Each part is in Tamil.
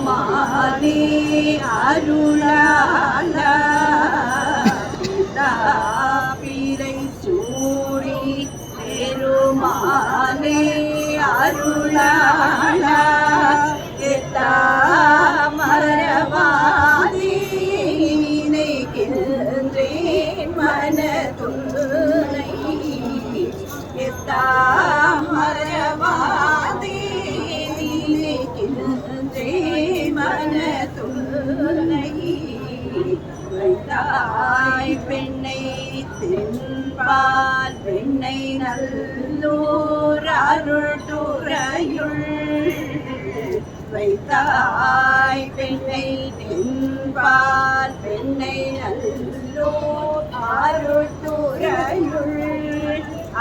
பெருமானே அருளாளா பிறை சூடி பெருமானே அருளாளா மரவாதி நினைக்கின்றேன் மனதுனை மரவாதி நினைக்கின்றேன் மனதுனை வைத்தாய் பெண்ணை தின்பால் பெண்ணை நல்லூர் அருள் துறையுள் வைத்தாய் பெண்ணை தின்பால் பெண்ணை நல்லூர் அருள் துறையுள்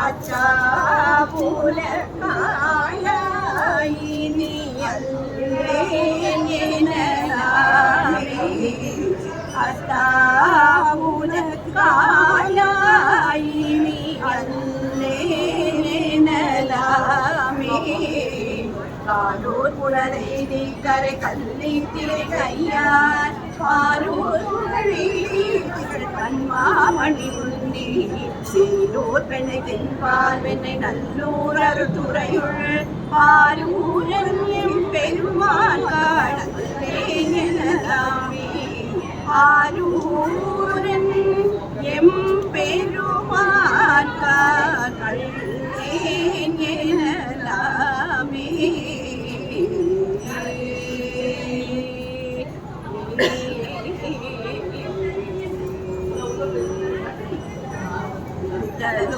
அச்சாபுல காயினி அத்தாவுலகாயினி அல்லேனலாமே காலூர் புலரை நீக்கரை கல்லை திரை கையார் பாரூர் கண்மாமணி உந்தி சீலூர் பெண்ணை தென்பால் பெண்ணை நல்லூர் அருத்துறையுள் பாலூரன் எம் பெருமாள் காணலாமே ஆரூரன் எம் பெருமாள்